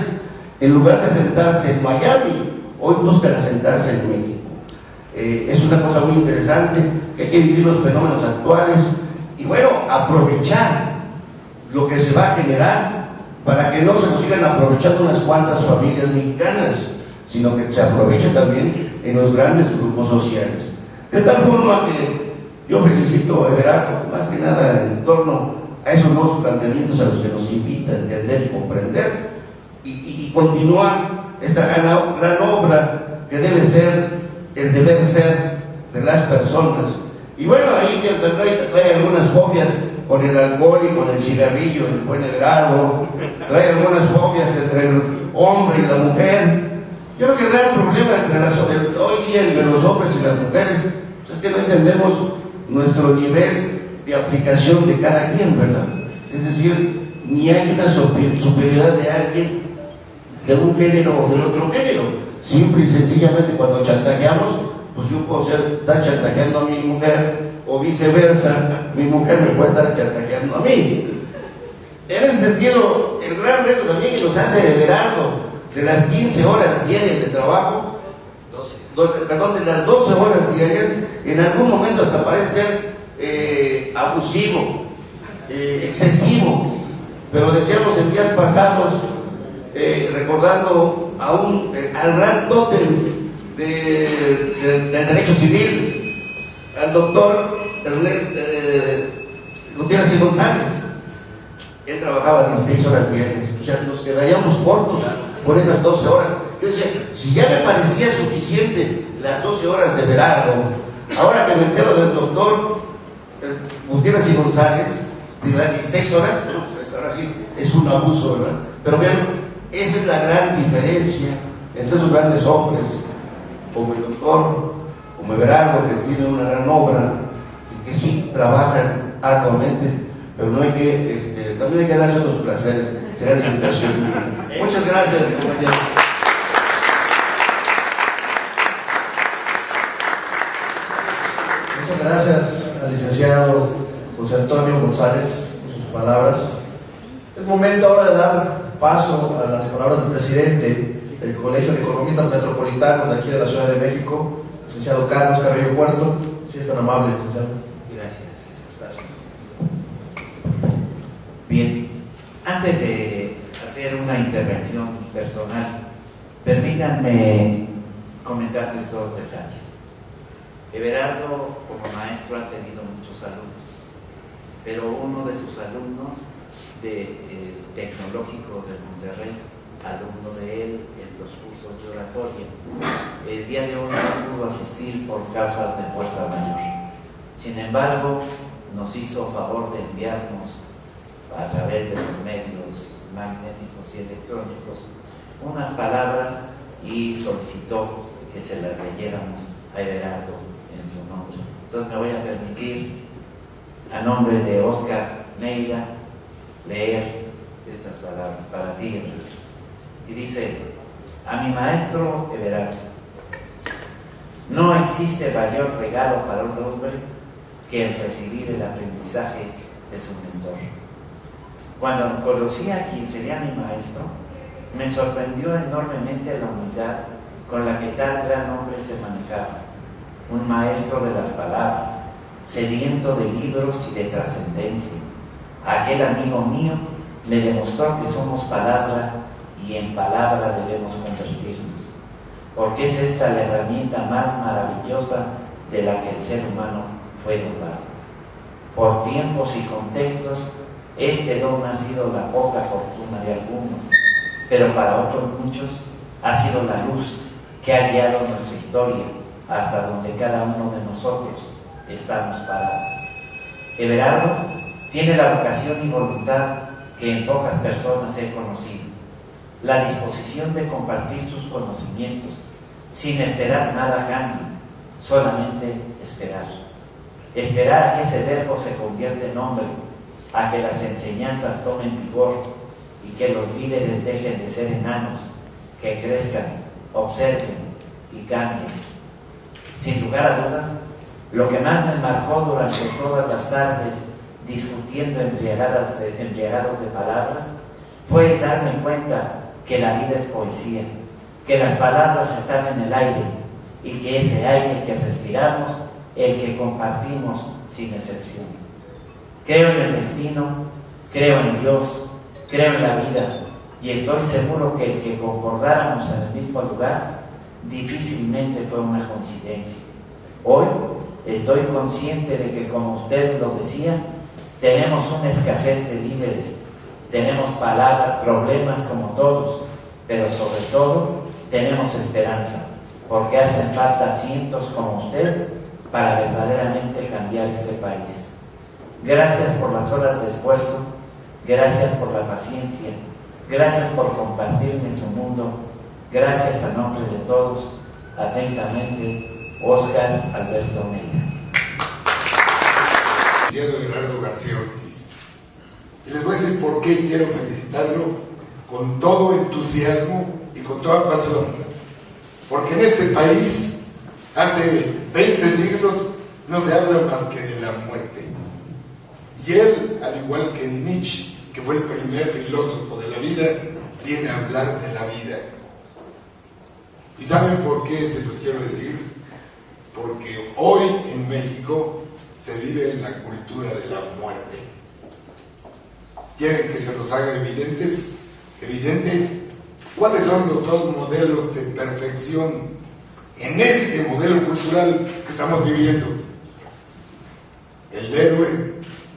en lugar de sentarse en Miami, hoy buscan sentarse en México. Es una cosa muy interesante, que hay que vivir los fenómenos actuales y bueno, aprovechar lo que se va a generar para que no se nos sigan aprovechando unas cuantas familias mexicanas, sino que se aproveche también en los grandes grupos sociales. De tal forma que yo felicito a Everardo, más que nada en torno a esos nuevos planteamientos a los que nos invita a entender y comprender y continuar esta gran obra que debe ser el deber ser de las personas. Y bueno, ahí trae algunas fobias con el alcohol y con el cigarrillo, el buen Everardo, trae algunas fobias entre el hombre y la mujer. Yo creo que el gran problema hoy día entre los hombres y las mujeres pues es que no entendemos nuestro nivel de aplicación de cada quien, ¿verdad? Es decir, ni hay una superioridad de alguien de un género o del otro género. Simple y sencillamente cuando chantajeamos, pues yo puedo estar chantajeando a mi mujer o viceversa, mi mujer me puede estar chantajeando a mí. En ese sentido, el gran reto también que nos hace Everardo, de las 15 horas diarias de trabajo, de las 12 horas diarias, en algún momento hasta parece ser abusivo, excesivo, pero decíamos en días pasados, recordando al gran tótem del derecho civil, al doctor Gutiérrez y González. Él trabajaba 16 horas diarias, o sea, nos quedaríamos cortos por esas 12 horas. Yo decía, si ya me parecía suficiente las 12 horas de Everardo, ahora que me entero del doctor Gutiérrez y González, de las 16 horas, bueno, pues ahora sí es un abuso, ¿verdad? Pero vean, esa es la gran diferencia entre esos grandes hombres como el doctor, como Everardo, que tiene una gran obra y que sí trabajan arduamente, pero no hay que, también hay que darse otros placeres. Será la invitación. Muchas gracias, compañeros. Muchas gracias al licenciado José Antonio González por sus palabras. Es momento ahora de dar paso a las palabras del presidente del Colegio de Economistas Metropolitanos de aquí de la Ciudad de México, licenciado Carlos Carrillo Puerto. Si es tan amable, licenciado. Gracias. Gracias. Bien, antes de hacer una intervención personal, permítanme comentarles dos detalles. Everardo, como maestro, ha tenido muchos alumnos, pero uno de sus alumnos del Tecnológico de Monterrey, alumno de él en los cursos de oratoria, el día de hoy no pudo asistir por causas de fuerza mayor. Sin embargo, nos hizo favor de enviarnos a través de los medios magnéticos y electrónicos unas palabras y solicitó que se las leyéramos a Everardo en su nombre. Entonces me voy a permitir, a nombre de Oscar Neira, leer estas palabras para ti, Everardo. Y dice: a mi maestro Everardo, no existe mayor regalo para un hombre que el recibir el aprendizaje de su mentor. Cuando conocí a quien sería mi maestro, me sorprendió enormemente la humildad con la que tal gran hombre se manejaba. Un maestro de las palabras, sediento de libros y de trascendencia. Aquel amigo mío me demostró que somos palabra y en palabra debemos convertirnos, porque es esta la herramienta más maravillosa de la que el ser humano fue dotado. Por tiempos y contextos, este don ha sido la poca fortuna de algunos, pero para otros muchos ha sido la luz que ha guiado nuestra historia hasta donde cada uno de nosotros estamos parados. Everardo tiene la vocación y voluntad que en pocas personas he conocido, la disposición de compartir sus conocimientos sin esperar nada a cambio, solamente esperar. Esperar a que ese verbo se convierta en hombre, a que las enseñanzas tomen vigor y que los líderes dejen de ser enanos, que crezcan, observen y cambien. Sin lugar a dudas, lo que más me marcó durante todas las tardes discutiendo embriagados de palabras fue darme cuenta que la vida es poesía, que las palabras están en el aire y que ese aire que respiramos, el que compartimos sin excepción. Creo en el destino, creo en Dios, creo en la vida y estoy seguro que el que concordáramos en el mismo lugar difícilmente fue una coincidencia. Hoy estoy consciente de que, como usted lo decía, tenemos una escasez de líderes, tenemos palabras, problemas como todos, pero sobre todo tenemos esperanza, porque hacen falta cientos como usted para verdaderamente cambiar este país. Gracias por las horas de esfuerzo, gracias por la paciencia, gracias por compartirme su mundo, gracias a nombre de todos, atentamente, Oscar Alberto Neira. Licenciado Everardo García Ortiz. Y les voy a decir por qué quiero felicitarlo con todo entusiasmo y con toda pasión. Porque en este país, hace 20 siglos, no se habla más que de la muerte. Y él, al igual que Nietzsche, que fue el primer filósofo de la vida, viene a hablar de la vida. ¿Y saben por qué se los quiero decir? Porque hoy en México se vive la cultura de la muerte. ¿Quieren que se los haga evidente? ¿Cuáles son los dos modelos de perfección en este modelo cultural que estamos viviendo? El héroe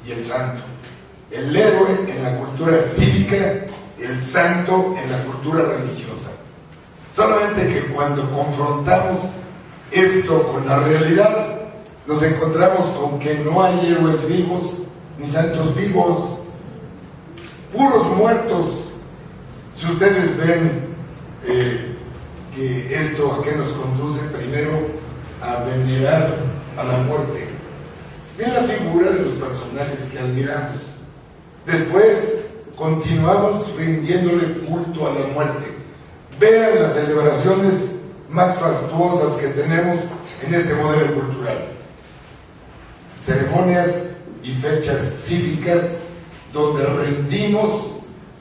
y el santo. El héroe en la cultura cívica, el santo en la cultura religiosa. Solamente que cuando confrontamos esto con la realidad, nos encontramos con que no hay héroes vivos ni santos vivos, puros muertos. Si ustedes ven que esto a qué nos conduce. Primero, a venerar a la muerte en la figura de los personajes que admiramos. Después, continuamos rindiéndole culto a la muerte. Vean las celebraciones más fastuosas que tenemos en este modelo cultural. Ceremonias y fechas cívicas donde rendimos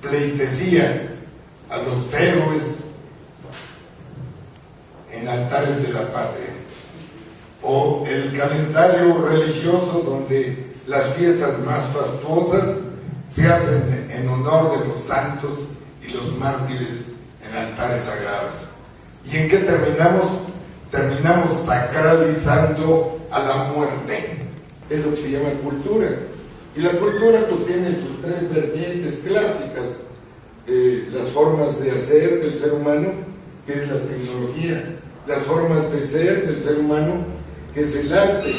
pleitesía a los héroes en altares de la patria. O el calendario religioso donde las fiestas más fastuosas se hacen en honor de los santos y los mártires en altares sagrados. ¿Y en qué terminamos? Terminamos sacralizando a la muerte. Es lo que se llama cultura. Y la cultura pues tiene sus tres vertientes clásicas. Las formas de hacer del ser humano, que es la tecnología. Las formas de ser del ser humano, que es el arte.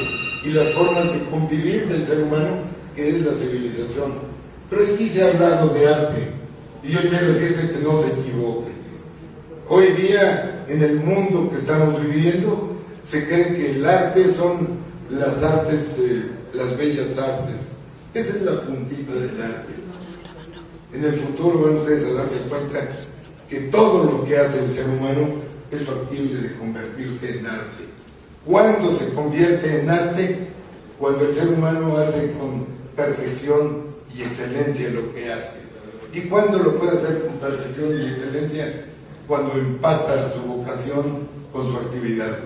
Y las formas de convivir del ser humano, que es la civilización. Pero aquí se ha hablado de arte. Y yo quiero decirte que no se equivoque. Hoy día, en el mundo que estamos viviendo, se cree que el arte son las artes, las bellas artes. Esa es la puntita del arte. En el futuro van ustedes a darse cuenta que todo lo que hace el ser humano es factible de convertirse en arte. ¿Cuándo se convierte en arte? Cuando el ser humano hace con perfección y excelencia lo que hace. ¿Y cuándo lo puede hacer con perfección y excelencia? Cuando empata su vocación con su actividad.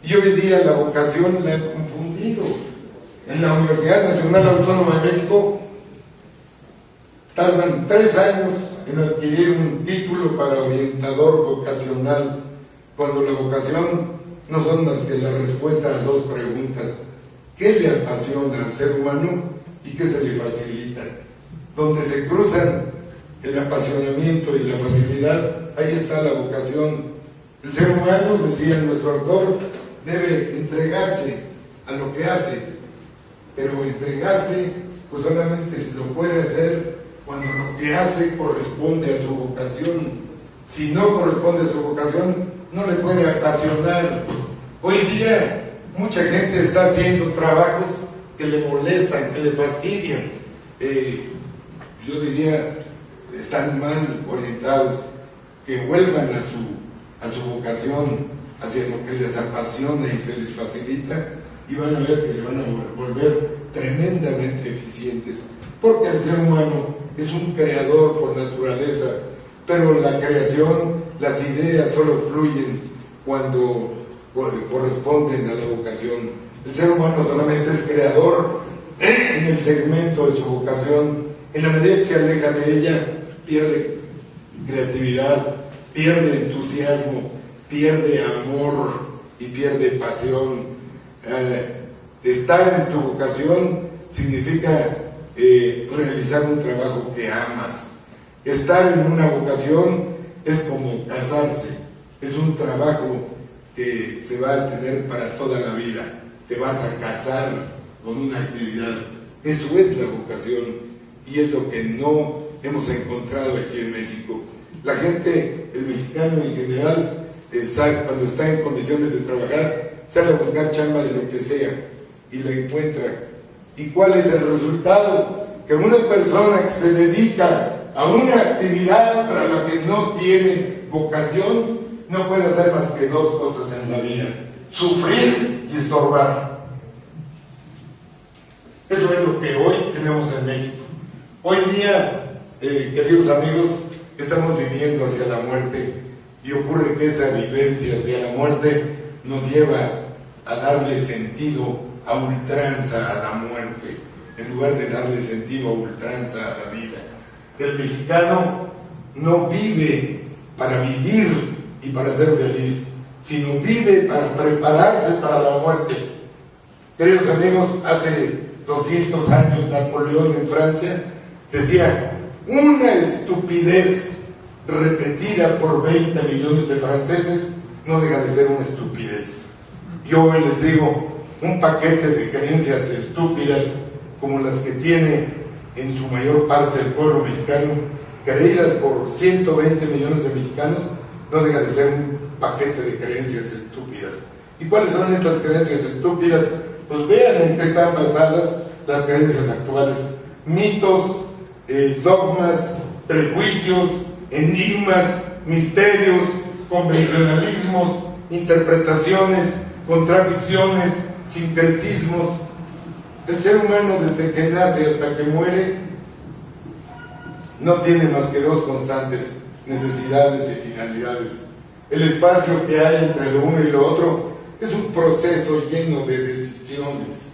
Y hoy día la vocación la es confundido. En la Universidad Nacional Autónoma de México tardan 3 años en adquirir un título para orientador vocacional, cuando la vocación no son más que la respuesta a 2 preguntas: ¿qué le apasiona al ser humano y qué se le facilita? Donde se cruzan el apasionamiento y la facilidad, ahí está la vocación. El ser humano, decía nuestro autor, debe entregarse a lo que hace, pero entregarse pues solamente lo puede hacer cuando lo que hace corresponde a su vocación. Si no corresponde a su vocación, no le puede apasionar. Hoy día mucha gente está haciendo trabajos que le molestan, que le fastidian. Yo diría, están mal orientados, que vuelvan a su vocación, hacia lo que les apasiona y se les facilita, y van a ver que se van a volver tremendamente eficientes, porque el ser humano es un creador por naturaleza, pero la creación, las ideas solo fluyen cuando corresponden a la vocación. El ser humano solamente es creador en el segmento de su vocación. En la medida que se aleja de ella, pierde creatividad, pierde entusiasmo, pierde amor y pierde pasión. Estar en tu vocación significa realizar un trabajo que amas. Estar en una vocación es como casarse, es un trabajo que se va a tener para toda la vida. Te vas a casar con una actividad. Eso es la vocación, y es lo que no hemos encontrado aquí en México. La gente, el mexicano en general, cuando está en condiciones de trabajar, sale a buscar chamba de lo que sea y la encuentra. ¿Y cuál es el resultado? Que una persona que se dedica a una actividad para la que no tiene vocación no puede hacer más que 2 cosas en la vida: sufrir y estorbar. Eso es lo que hoy tenemos en México. Hoy día, queridos amigos, estamos viviendo hacia la muerte, y ocurre que esa vivencia hacia la muerte nos lleva a darle sentido a ultranza a la muerte, en lugar de darle sentido a ultranza a la vida. El mexicano no vive para vivir y para ser feliz, sino vive para prepararse para la muerte. Queridos amigos, hace 200 años Napoleón en Francia decía: una estupidez repetida por 20 millones de franceses no deja de ser una estupidez. Yo hoy les digo, un paquete de creencias estúpidas como las que tiene en su mayor parte el pueblo mexicano, creídas por 120 millones de mexicanos, no deja de ser paquete de creencias estúpidas. ¿Y cuáles son estas creencias estúpidas? Pues vean en qué están basadas las creencias actuales. Mitos, dogmas, prejuicios, enigmas, misterios, convencionalismos, interpretaciones, contradicciones, sincretismos. El ser humano, desde que nace hasta que muere, no tiene más que dos constantes: necesidades y finalidades. El espacio que hay entre lo uno y lo otro es un proceso lleno de decisiones.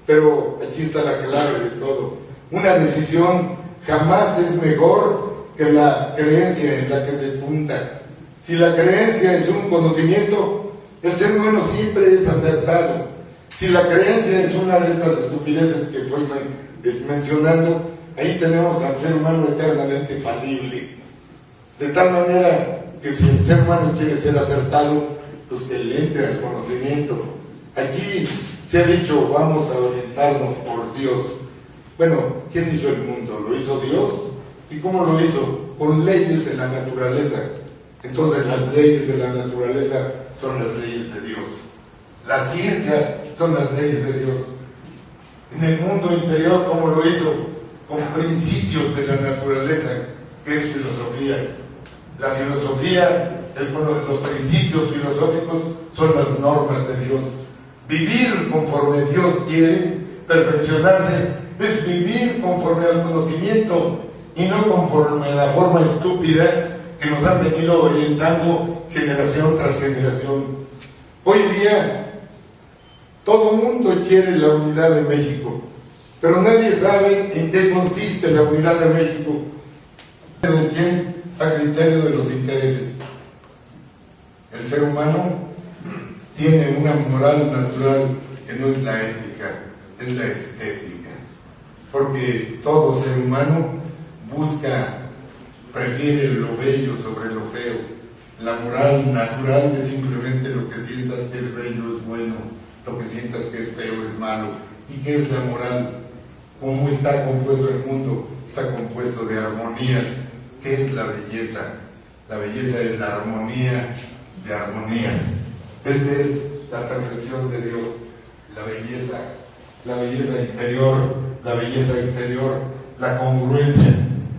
Pero aquí está la clave de todo: una decisión jamás es mejor que la creencia en la que se funda. Si la creencia es un conocimiento, el ser humano siempre es acertado. Si la creencia es una de estas estupideces que estoy mencionando, ahí tenemos al ser humano eternamente falible. De tal manera que si el ser humano quiere ser acertado, pues que le entre al conocimiento. Aquí se ha dicho, vamos a orientarnos por Dios. Bueno, ¿quién hizo el mundo? ¿Lo hizo Dios? ¿Y cómo lo hizo? Con leyes de la naturaleza. Entonces las leyes de la naturaleza son las leyes de Dios. La ciencia son las leyes de Dios. En el mundo interior, ¿cómo lo hizo? Con principios de la naturaleza, que es filosofía. La filosofía, los principios filosóficos son las normas de Dios. Vivir conforme Dios quiere, perfeccionarse, es vivir conforme al conocimiento y no conforme a la forma estúpida que nos han venido orientando generación tras generación. Hoy día, todo el mundo quiere la unidad de México, pero nadie sabe en qué consiste la unidad de México. ¿De quién? A criterio de los intereses. El ser humano tiene una moral natural que no es la ética, es la estética. Porque todo ser humano prefiere lo bello sobre lo feo. La moral natural es simplemente lo que sientas que es bello es bueno, lo que sientas que es feo es malo. ¿Y qué es la moral? ¿Cómo está compuesto el mundo? Está compuesto de armonías. ¿Qué es la belleza? La belleza es la armonía de armonías. Esta es la perfección de Dios. La belleza interior, la belleza exterior, la congruencia.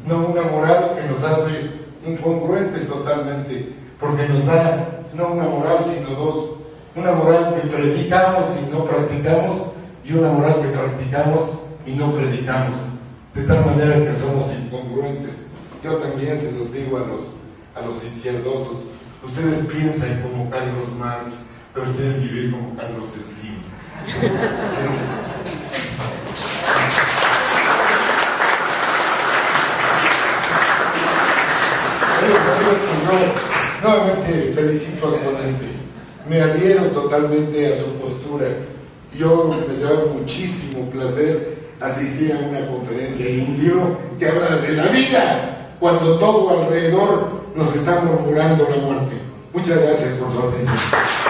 No una moral que nos hace incongruentes totalmente, porque nos da no una moral sino dos: una moral que predicamos y no practicamos, y una moral que practicamos y no predicamos, de tal manera que somos incongruentes. Yo también se los digo a los izquierdosos: ustedes piensan como Carlos Marx, pero quieren vivir como Carlos Slim. Yo nuevamente felicito al ponente, me adhiero totalmente a su postura. Yo me da muchísimo placer asistir a una conferencia y un libro que habla de la vida, cuando todo alrededor nos está murmurando la muerte. Muchas gracias por su atención.